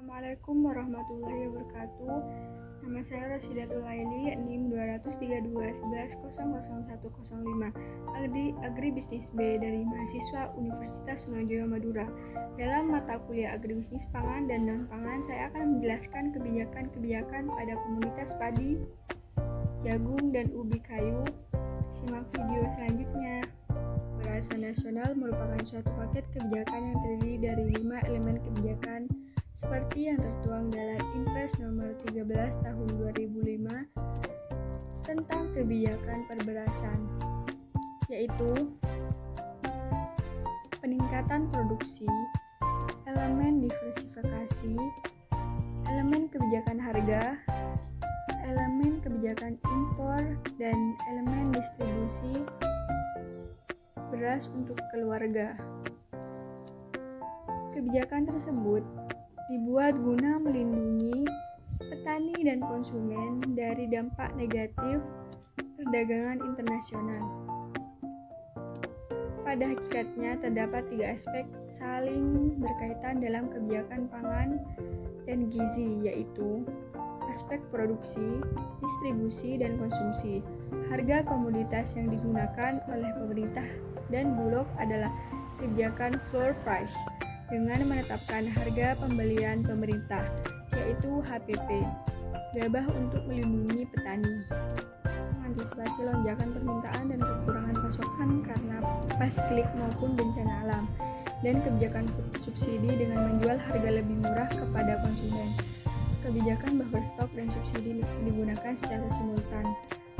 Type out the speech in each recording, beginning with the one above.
Assalamualaikum warahmatullahi wabarakatuh. Nama saya Roshidatul Laili, NIM 23211000105, Agribisnis B dari mahasiswa Universitas Sumajaya Madura. Dalam mata kuliah Agribisnis Pangan dan Non-Pangan, saya akan menjelaskan kebijakan-kebijakan pada komunitas padi, jagung, dan ubi kayu. Simak video selanjutnya. Pembahasan nasional merupakan suatu paket kebijakan yang terdiri dari 5 elemen kebijakan seperti yang tertuang dalam Impres nomor 13 tahun 2005 tentang kebijakan perberasan, yaitu peningkatan produksi, elemen diversifikasi, elemen kebijakan harga, elemen kebijakan impor, dan elemen distribusi beras untuk keluarga. Kebijakan tersebut dibuat guna melindungi petani dan konsumen dari dampak negatif perdagangan internasional. Pada hakikatnya terdapat 3 aspek saling berkaitan dalam kebijakan pangan dan gizi, yaitu aspek produksi, distribusi, dan konsumsi. Harga komoditas yang digunakan oleh pemerintah dan Bulog adalah kebijakan floor price dengan menetapkan harga pembelian pemerintah, yaitu HPP, gabah untuk melindungi petani, mengantisipasi lonjakan permintaan dan kekurangan pasokan karena pasklik maupun bencana alam, dan kebijakan subsidi dengan menjual harga lebih murah kepada konsumen. Kebijakan buffer stok dan subsidi digunakan secara simultan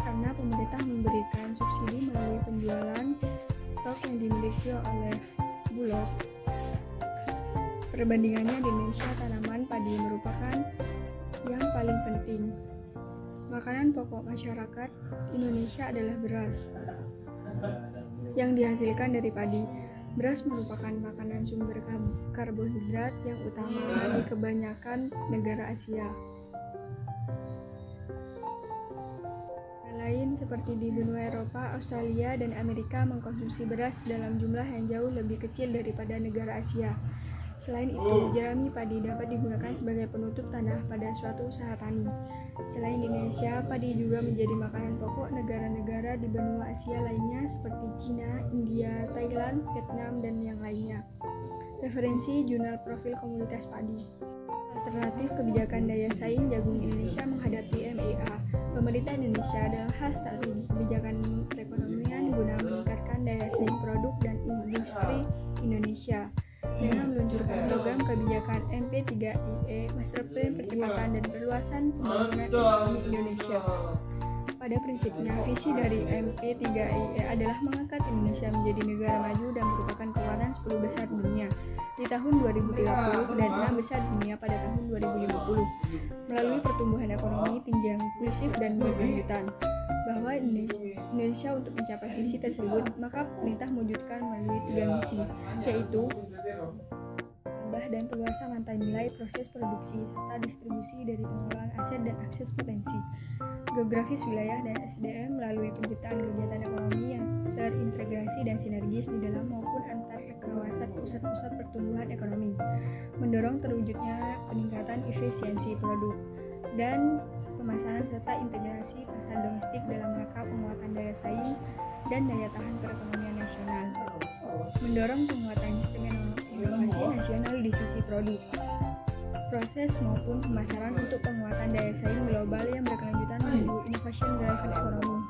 karena pemerintah memberikan subsidi melalui penjualan stok yang dimiliki oleh Bulog. Perbandingannya di Indonesia, tanaman padi merupakan yang paling penting. Makanan pokok masyarakat Indonesia adalah beras yang dihasilkan dari padi. Beras merupakan makanan sumber karbohidrat yang utama di kebanyakan negara Asia. Lain seperti di benua Eropa, Australia, dan Amerika mengkonsumsi beras dalam jumlah yang jauh lebih kecil daripada negara Asia. Selain itu, jerami padi dapat digunakan sebagai penutup tanah pada suatu usaha tani. Selain di Indonesia, padi juga menjadi makanan pokok negara-negara di benua Asia lainnya seperti Cina, India, Thailand, Vietnam, dan yang lainnya. Referensi Jurnal Profil Komoditas Padi. Alternatif kebijakan daya saing jagung Indonesia menghadapi MEA. Pemerintah Indonesia dalam hal strategi kebijakan perekonomian guna meningkatkan daya saing produk dan industri Indonesia dengan meluncurkan program kebijakan MP3IE, Master Plan Percepatan dan Perluasan Pembangunan Ekonomi Indonesia. Pada prinsipnya, visi dari MP3IE adalah mengangkat Indonesia menjadi negara maju dan merupakan kekuatan 10 besar dunia di tahun 2030 dan 6 besar dunia pada tahun 2050 melalui pertumbuhan ekonomi tinggi yang inklusif dan berkelanjutan. Bahwa Indonesia untuk mencapai visi tersebut, maka pemerintah mewujudkan melalui 3 misi, yaitu tambah dan perluasan rantai nilai proses produksi serta distribusi dari pengelolaan aset dan akses potensi geografis wilayah dan SDM melalui penciptaan kegiatan ekonomi yang terintegrasi dan sinergis di dalam maupun antar kawasan pusat-pusat pertumbuhan ekonomi, mendorong terwujudnya peningkatan efisiensi produk dan pemasaran serta integrasi pasar domestik dalam rangka penguatan daya saing dan daya tahan perekonomian nasional, mendorong penguatan sistem inovasi nasional di sisi produk, proses maupun pemasaran untuk penguatan daya saing global yang berkelanjutan menuju innovation driven economy.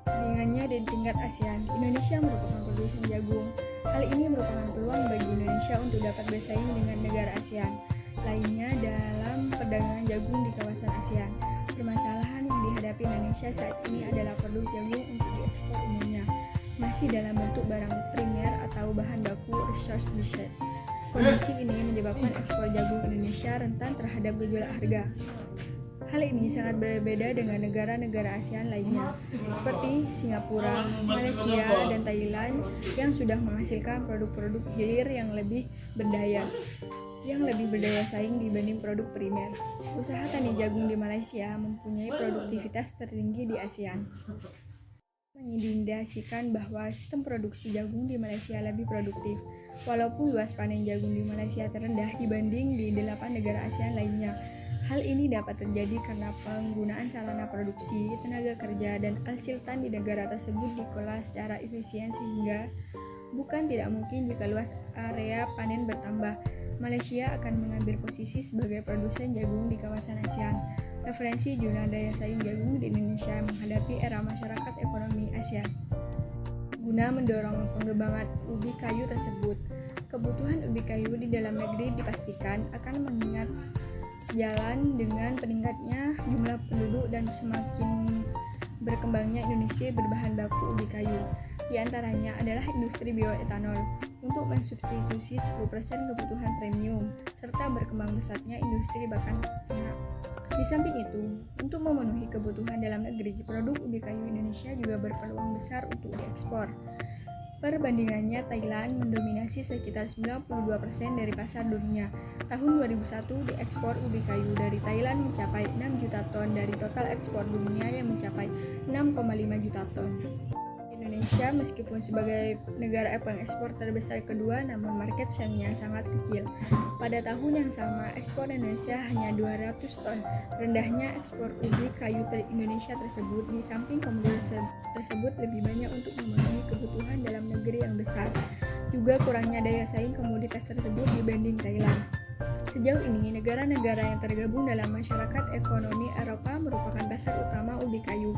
Dengan di tingkat ASEAN, Indonesia merupakan produsen jagung. Hal ini merupakan peluang bagi Indonesia untuk dapat bersaing dengan negara ASEAN lainnya dalam perdagangan jagung di kawasan ASEAN. Permasalahan yang dihadapi Indonesia saat ini adalah produk jagung untuk diekspor umumnya masih dalam bentuk barang primer atau bahan baku resource based. Kondisi ini menyebabkan ekspor jagung Indonesia rentan terhadap gejolak harga. Hal ini sangat berbeda dengan negara-negara ASEAN lainnya, seperti Singapura, Malaysia, dan Thailand yang sudah menghasilkan produk-produk hilir yang lebih berdaya saing dibanding produk primer. Usaha tani jagung di Malaysia mempunyai produktivitas tertinggi di ASEAN, mengindikasikan bahwa sistem produksi jagung di Malaysia lebih produktif. walaupun luas panen jagung di Malaysia terendah dibanding di 8 negara ASEAN lainnya. Hal ini dapat terjadi karena penggunaan sarana produksi, tenaga kerja, dan hasil tan di negara tersebut dikelola secara efisien sehingga bukan tidak mungkin jika luas area panen bertambah, Malaysia akan mengambil posisi sebagai produsen jagung di kawasan ASEAN. Referensi jurnal daya saing jagung di Indonesia menghadapi era masyarakat ekonomi ASEAN. Guna mendorong pengembangan ubi kayu tersebut, kebutuhan ubi kayu di dalam negeri dipastikan akan mengingat sejalan dengan peningkatnya jumlah penduduk dan semakin berkembangnya Indonesia berbahan baku ubi kayu. Di antaranya adalah industri bioetanol untuk mensubstitusi 10% kebutuhan premium serta berkembang besarnya industri pakan ternak. Di samping itu, untuk memenuhi kebutuhan dalam negeri, produk ubi kayu Indonesia juga berpeluang besar untuk diekspor. Perbandingannya, Thailand mendominasi sekitar 92% dari pasar dunia. Tahun 2001, diekspor ubi kayu dari Thailand mencapai 6 juta ton dari total ekspor dunia yang mencapai 6,5 juta ton. Indonesia meskipun sebagai negara pengekspor terbesar kedua, namun market share-nya sangat kecil. Pada tahun yang sama, ekspor Indonesia hanya 200 ton. Rendahnya ekspor ubi kayu Indonesia tersebut di samping komoditas tersebut lebih banyak untuk memenuhi kebutuhan dalam negeri yang besar. Juga kurangnya daya saing komoditas tersebut dibanding Thailand. Sejauh ini, negara-negara yang tergabung dalam masyarakat ekonomi Eropa merupakan pasar utama ubi kayu.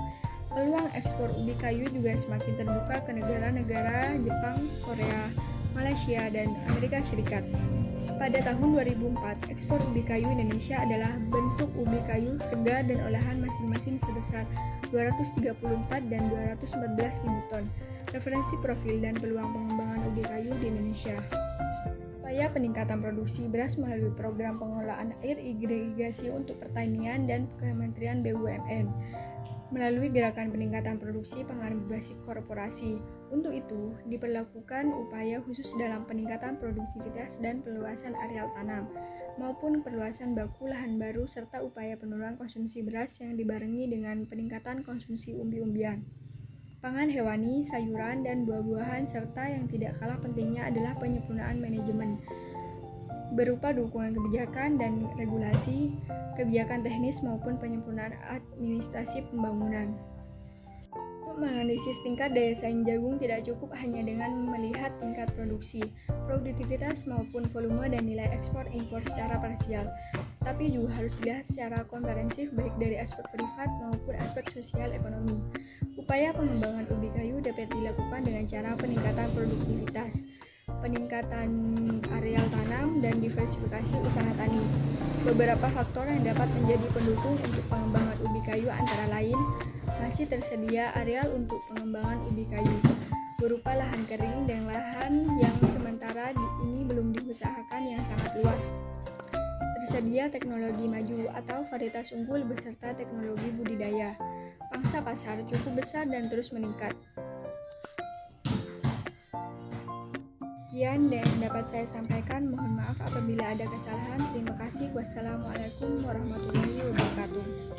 Peluang ekspor ubi kayu juga semakin terbuka ke negara-negara Jepang, Korea, Malaysia, dan Amerika Serikat. Pada tahun 2004, ekspor ubi kayu Indonesia adalah bentuk ubi kayu segar dan olahan masing-masing sebesar 234 dan 214 ribu ton. Referensi profil dan peluang pengembangan ubi kayu di Indonesia. Upaya peningkatan produksi beras melalui program pengelolaan air irigasi untuk pertanian dan Kementerian BUMN. Melalui gerakan peningkatan produksi pangan berbasis korporasi. Untuk itu, diperlakukan upaya khusus dalam peningkatan produktivitas dan perluasan areal tanam, maupun perluasan baku lahan baru serta upaya penurunan konsumsi beras yang dibarengi dengan peningkatan konsumsi umbi-umbian, pangan hewani, sayuran, dan buah-buahan, serta yang tidak kalah pentingnya adalah penyempurnaan manajemen berupa dukungan kebijakan dan regulasi, kebijakan teknis maupun penyempurnaan administrasi pembangunan. Untuk menganalisis tingkat daya saing jagung tidak cukup hanya dengan melihat tingkat produksi, produktivitas maupun volume dan nilai ekspor impor secara parsial, tapi juga harus dilihat secara komprehensif baik dari aspek privat maupun aspek sosial ekonomi. Upaya pengembangan ubi kayu dapat dilakukan dengan cara peningkatan produktivitas, peningkatan areal tanam, dan diversifikasi usaha tani. Beberapa faktor yang dapat menjadi pendukung untuk pengembangan ubi kayu antara lain, masih tersedia areal untuk pengembangan ubi kayu berupa lahan kering dan lahan yang sementara ini belum diusahakan yang sangat luas. Tersedia teknologi maju atau varietas unggul beserta teknologi budidaya. Pangsa pasar cukup besar dan terus meningkat. Sekian yang dapat saya sampaikan. Mohon maaf apabila ada kesalahan. Terima kasih. Wassalamualaikum warahmatullahi wabarakatuh.